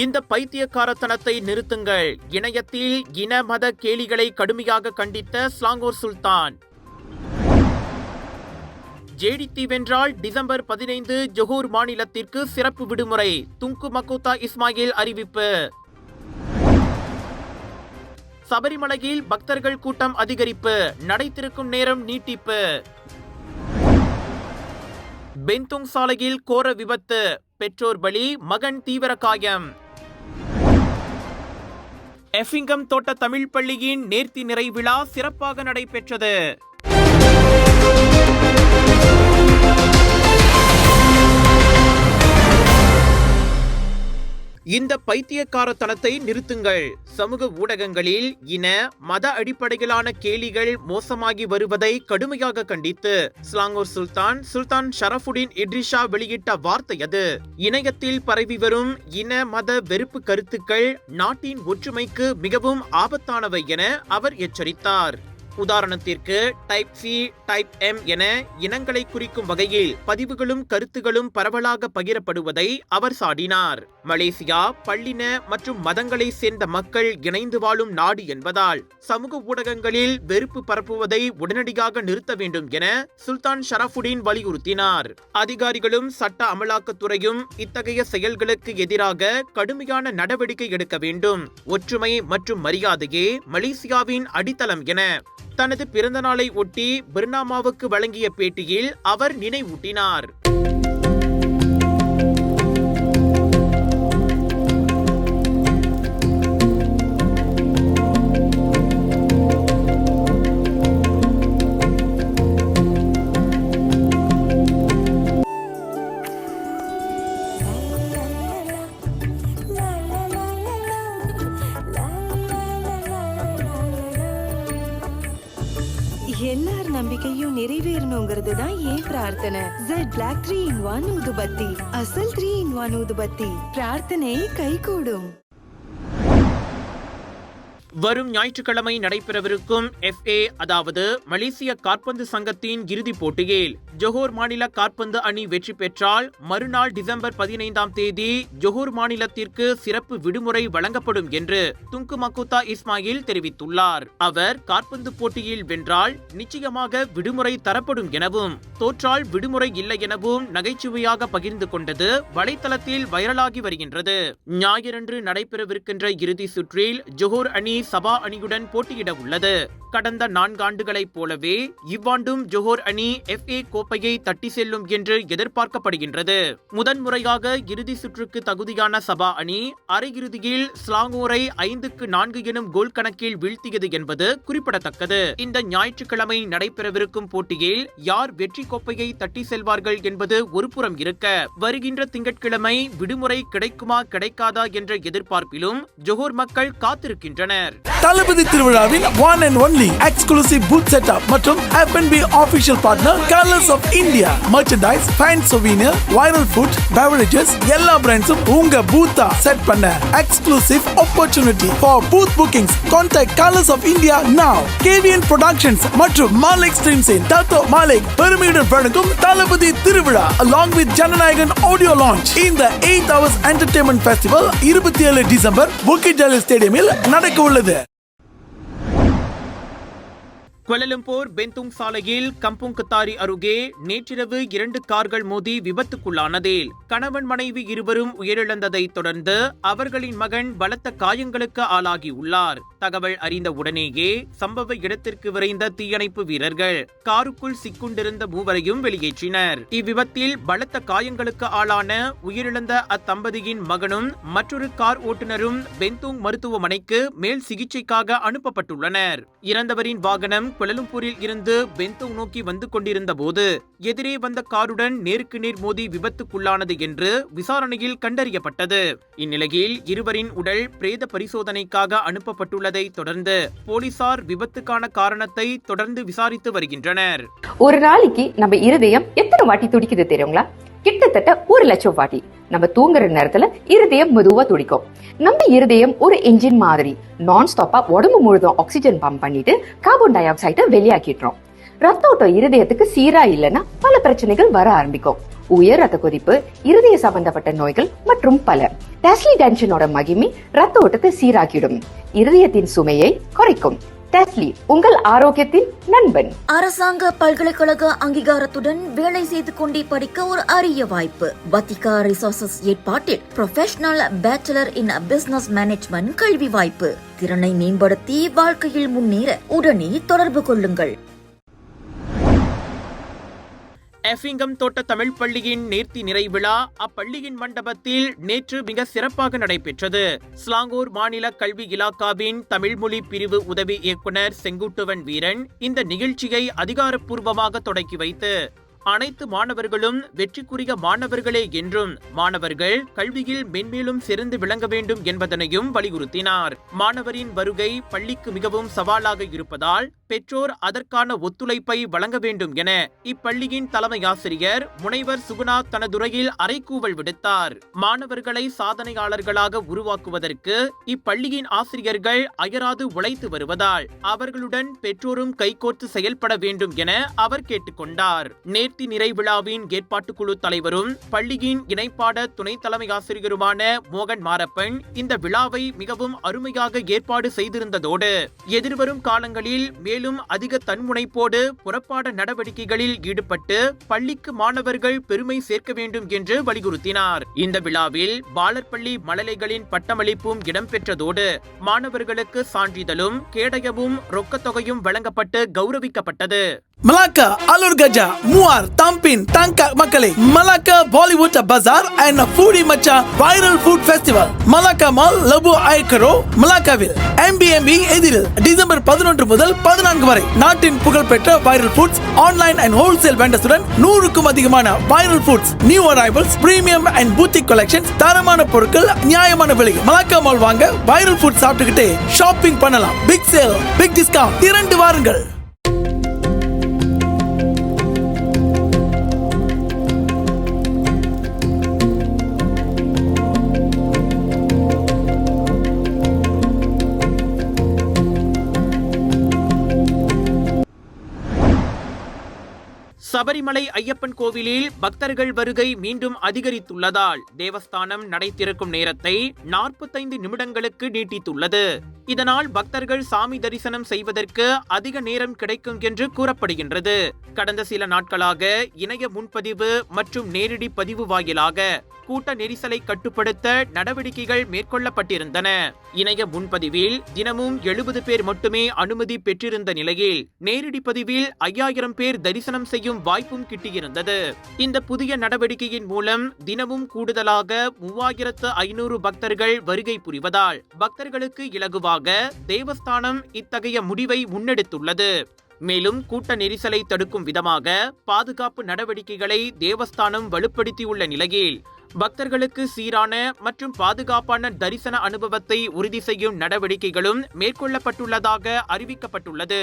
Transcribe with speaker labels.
Speaker 1: இந்த பைத்தியக்காரத்தனத்தை நிறுத்துங்கள். இணையத்தில் இன மத கேலிகளை கடுமையாக கண்டித்த ஸ்லாங்கூர் சுல்தான். ஜேடிடி வென்றால் டிசம்பர் 15 ஜொஹூர் மாநிலத்திற்கு சிறப்பு விடுமுறை. துங்கு மக்கூத்தா இஸ்மாயில் அறிவிப்பு. சபரிமலையில் பக்தர்கள் கூட்டம் அதிகரிப்பு. நடை திறக்கும் நேரம் நீட்டிப்பு. பெந்துங் சாலையில் கோர விபத்து. பெற்றோர் பலி, மகன் தீவிர காயம். எஃபிங்கம் தோட்ட தமிழ் பள்ளியின் நேர்த்தி நிறை விழா சிறப்பாக நடைபெற்றது. இந்த பைத்தியக்காரத்தனத்தை நிறுத்துங்கள். சமூக ஊடகங்களில் இன மத அடிப்படையிலான கேலிகள் மோசமாகி வருவதை கடுமையாக கண்டித்து ஸ்லாங்கூர் சுல்தான் ஷரஃபுடின் இட்ரிஷா வெளியிட்ட வார்த்தை அது. இணையத்தில் பரவி வரும் இன மத வெறுப்பு கருத்துக்கள் நாட்டின் ஒற்றுமைக்கு மிகவும் ஆபத்தானவை என அவர் எச்சரித்தார். உதாரணத்திற்கு டைப் சி, டைப் எம் என இனங்களை குறிக்கும் வகையில் பதிவுகளும் கருத்துகளும் பரவலாக பகிரப்படுவதை அவர் சாடினார். மலேசியா பல்லின மற்றும் மதங்களை சேர்ந்த மக்கள் இணைந்து வாழும் நாடு என்பதால் சமூக ஊடகங்களில் வெறுப்பு பரப்புவதை உடனடியாக நிறுத்த வேண்டும் என சுல்தான் ஷரஃபுடின் வலியுறுத்தினார். அதிகாரிகளும் சட்ட அமலாக்கத்துறையும் இத்தகைய செயல்களுக்கு எதிராக கடுமையான நடவடிக்கை எடுக்க வேண்டும். ஒற்றுமை மற்றும் மரியாதையே மலேசியாவின் அடித்தளம் என தனது பிறந்த நாளை ஒட்டி பர்னாமாவுக்கு வழங்கிய பேட்டியில் அவர் நினைவூட்டினார்.
Speaker 2: எல்லார் நம்பிக்கையும் நிறைவேறணுங்கிறது தான் ஏன் பிரார்த்தனை. Z Black 3-in-1 ஊதுபத்தி, அசல் 3-in-1 ஊதுபத்தி. பிரார்த்தனை கைகூடும்.
Speaker 1: வரும் ஞாயிற்றுக்கிழமை நடைபெறவிருக்கும் FA அதாவது மலேசிய காற்பந்து சங்கத்தின் இறுதிப் போட்டியில் ஜொஹூர் மாநில காற்பந்து அணி வெற்றி பெற்றால் மறுநாள் டிசம்பர் 15ஆம் தேதி ஜொஹூர் மாநிலத்திற்கு சிறப்பு விடுமுறை வழங்கப்படும் என்று துங்கு மக்கூத்தா இஸ்மாயில் தெரிவித்துள்ளார். அவர் காற்பந்து போட்டியில் வென்றால் நிச்சயமாக விடுமுறை தரப்படும் எனவும் தோற்றால் விடுமுறை இல்லை எனவும் நகைச்சுவையாக பகிர்ந்து கொண்டது வலைத்தளத்தில் வைரலாகி வருகின்றது. ஞாயிறன்று நடைபெறவிருக்கின்ற இறுதி சுற்றில் ஜொஹூர் அணி சபா அணியுடன் போட்டியிட உள்ளது. கடந்த 4 ஆண்டுகளைப் போலவே இவ்வாண்டும் ஜொஹூர் அணி FA கோப்பையை தட்டி செல்லும் என்று எதிர்பார்க்கப்படுகின்றது. முதன்முறையாக இறுதி சுற்றுக்கு தகுதியான சபா அணி அரையிறுதியில் ஸ்லாங்கூரை 5-4 எனும் கோல் கணக்கில் வீழ்த்தியது என்பது குறிப்பிடத்தக்கது. இந்த ஞாயிற்றுக்கிழமை நடைபெறவிருக்கும் போட்டியில் யார் வெற்றி கோப்பையை தட்டி செல்வார்கள் என்பது ஒருபுறம் இருக்க, வருகின்ற திங்கட்கிழமை விடுமுறை கிடைக்குமா கிடைக்காதா என்ற எதிர்பார்ப்பிலும் ஜொஹூர் மக்கள் காத்திருக்கின்றனர்.
Speaker 3: தளபதி திருவிழாவின் one and only exclusive booth setup மற்றும் F&B official partner Colors of India. Merchandise, fan souvenir, viral food, beverages எல்லா பிராண்ட்ஸும் உங்க பூத்தா செட் பண்ண exclusive opportunity for booth bookings. Contact Colors of India now. KVN Productions மற்றும் Malik Streams in Tato Malik பெருமையுடன் வழங்கும் தளபதி திருவிழா along with Jana Nayagan audio launch in the 8 hours entertainment festival 27 December Bukit Jalil ஸ்டேடியமில் நடக்க உள்ளது.
Speaker 1: குவாலலம்பூர் பெந்துங் சாலையில் கம்புங் Qatari அருகே நேற்றிரவு 2 கார்கள் மோதி விபத்துக்குள்ளானதில் கணவன் மனைவி இருவரும் உயிரிழந்ததை தொடர்ந்து அவர்களின் மகன் பலத்த காயங்களுக்கு ஆளாகியுள்ளார். தகவல் அறிந்த உடனேயே சம்பவ இடத்திற்கு விரைந்த தீயணைப்பு வீரர்கள் காருக்குள் சிக்குண்டிருந்த மூவரையும் வெளியேற்றினர். இவ்விபத்தில் பலத்த காயங்களுக்கு ஆளான உயிரிழந்த அத்தம்பதியின் மகனும் மற்றொரு கார் ஓட்டுநரும் பெந்துங் மருத்துவமனைக்கு மேல் சிகிச்சைக்காக அனுப்பப்பட்டுள்ளனர். இறந்தவரின் வாகனம் குவாலலம்பூரில் இருந்து பெந்துங் நோக்கி வந்து கொண்டிருந்த போது எதிரே வந்த காருடன் நேருக்கு நேர் மோதி விபத்துக்குள்ளானது என்று விசாரணையில் கண்டறியப்பட்டது. இந்நிலையில் இருவரின் உடல் பிரேத பரிசோதனைக்காக அனுப்பப்பட்டுள்ளதை தொடர்ந்து போலீசார் விபத்துக்கான காரணத்தை தொடர்ந்து விசாரித்து வருகின்றனர்.
Speaker 4: ஒரு நாளைக்கு நம்ம இருதயம் எத்தனை வாட்டி துடிக்குது தெரியுங்களா? கிட்டத்தட்ட 1 லட்சம் வாட்டி. நம்ம தூங்குற நேரத்துல இருதயம் மெதுவா துடிக்கும். நம்ம இருதயம் ஒரு என்ஜின் மாதிரி நான் ஸ்டாப்பா உடம்பு முழுதும் ஆக்சிஜன் பம்ப் பண்ணிட்டு கார்பன் டை ஆக்சைடை வெளியாக்கிடுறோம். ரத்த ஓட்டம் இருதயத்துக்கு சீரா இல்லைன்னா பல பிரச்சனைகள் வர ஆரம்பிக்கும். உயர் ரத்த கொதிப்பு, இருதய சம்பந்தப்பட்ட நோய்கள் மற்றும் பல. டெஸ்லி டென்ஷனோட மகிமை ரத்த ஓட்டத்தை சீராக்கிடும், இருதயத்தின் சுமையை குறைக்கும். டெஸ்லி உங்கள் ஆரோக்கியத்தின் நண்பன்.
Speaker 5: அரசாங்க பல்கலைக்கழக அங்கீகாரத்துடன் வேலை செய்து கொண்டே படிக்க ஒரு அரிய வாய்ப்பு. வத்திகா ரிசோர்சஸ் ஏற்பாட்டில் ப்ரொஃபஷனல் பேச்சுலர் இன் பிசினஸ் மேனேஜ்மெண்ட் கல்வி வாய்ப்பு. திறனை மேம்படுத்தி வாழ்க்கையில் முன்னேற உடனே தொடர்பு கொள்ளுங்கள்.
Speaker 1: எஃபிங்கம் தோட்ட தமிழ் பள்ளியின் நேர்த்தி நிறைவிழா அப்பள்ளியின் மண்டபத்தில் நேற்று மிக சிறப்பாக நடைபெற்றது. ஸ்லாங்கூர் மாநில கல்வி இலாக்காவின் தமிழ் மொழி பிரிவு உதவி இயக்குனர் செங்குட்டுவன் வீரன் இந்த நிகழ்ச்சியை அதிகாரப்பூர்வமாக தொடக்கி வைத்து அனைத்து மாணவர்களும் வெற்றிக்குரிய மாணவர்களே என்றும் மாணவர்கள் கல்வியில் மென்மேலும் சிறந்து விளங்க வேண்டும் என்பதனையும் வலியுறுத்தினார். மாணவரின் வருகை பள்ளிக்கு மிகவும் சவாலாக இருப்பதால் பெற்றோர் அதற்கான ஒத்துழைப்பை வழங்க வேண்டும் என இப்பள்ளியின் தலைமை ஆசிரியர் முனைவர் சுகுணா தனதுரையில் அறைகூவல் விடுத்தார். மாணவர்களை சாதனையாளர்களாக உருவாக்குவதற்கு இப்பள்ளியின் ஆசிரியர்கள் அயராது உழைத்து வருவதால் அவர்களுடன் பெற்றோரும் கைகோர்த்து செயல்பட வேண்டும் என அவர் கேட்டுக்கொண்டார். நேர்த்தி நிறைவிழாவின் ஏற்பாட்டுக்குழு தலைவரும் பள்ளியின் இணைப்பாட துணை தலைமை ஆசிரியருமான மோகன் மாரப்பன் இந்த விழாவை மிகவும் அருமையாக ஏற்பாடு செய்திருந்ததோடு எதிர்வரும் காலங்களில் மேலும் அதிக தன்முனைப்போடு புறப்பாட நடவடிக்கைகளில் ஈடுபட்டு பள்ளிக்கு மாணவர்கள் பெருமை சேர்க்க வேண்டும் என்று வலியுறுத்தினார். இந்த விழாவில் பாலர்பள்ளி மழலைகளின் பட்டமளிப்பும் இடம்பெற்றதோடு மாணவர்களுக்கு சான்றிதழும் கேடயமும் ரொக்கத்தொகையும் வழங்கப்பட்டு கௌரவிக்கப்பட்டது.
Speaker 3: Malacca, Alur Gaja, Muar, Tampin, Tangka Makale, Malacca Bollywood Bazaar and Foodie Macha Viral Food Festival. Malacca Mall, Labu Aikaro, Malaccaville. MBMB எதிரில் டிசம்பர் 11 முதல் 14 வரை நாட்டின் புகழ்பெற்ற viral foods online and wholesale வெண்டர்ஸுடன் 100க்கும் அதிகமான viral foods, new arrivals, premium and boutique collections, தரமான பொருட்கள் நியாயமான விலையில். மலாக்கா மால் வாங்க வைரல் ஃபுட் சாப்பிட்டுக்கிட்டே ஷாப்பிங் பண்ணலாம். பிக் சேல், பிக் டிஸ்கவுண்ட், 2 வாருங்கள்.
Speaker 1: சபரிமலை ஐயப்பன் கோவிலில் பக்தர்கள் வருகை மீண்டும் அதிகரித்துள்ளதால் தேவஸ்தானம் நடை திறக்கும் நேரத்தை 45 நிமிடங்களுக்கு நீட்டித்துள்ளது. இதனால் பக்தர்கள் சாமி தரிசனம் செய்வதற்கு அதிக நேரம் கிடைக்கும் என்று கூறப்படுகின்றது. கடந்த சில நாட்களாக இணைய முன்பதிவு மற்றும் நேரடி பதிவு வாயிலாக கூட்ட நெரிசலை கட்டுப்படுத்த நடவடிக்கைகள் மேற்கொள்ளப்பட்டிருந்தன. இணைய முன்பதிவில் தினமும் 70 பேர் மட்டுமே அனுமதி பெற்றிருந்த நிலையில் நேரடி பதிவில் 5000 பேர் தரிசனம் செய்யும் வாய்ப்பும் கிட்டியிருந்தது. இந்த புதிய நடவடிக்கையின் மூலம் தினமும் கூடுதலாக 3500 பக்தர்கள் வருகை புரிவதால் பக்தர்களுக்கு இலகுவாக தேவஸ்தானம் இத்தகைய முடிவை முன்னெடுத்துள்ளது. மேலும் கூட்ட நெரிசலை தடுக்கும் விதமாக பாதுகாப்பு நடவடிக்கைகளை தேவஸ்தானம் வலுப்படுத்தியுள்ள நிலையில் பக்தர்களுக்கு சீரான மற்றும் பாதுகாப்பான தரிசன அனுபவத்தை உறுதி செய்யும் நடவடிக்கைகளும் மேற்கொள்ளப்பட்டுள்ளதாக அறிவிக்கப்பட்டுள்ளது.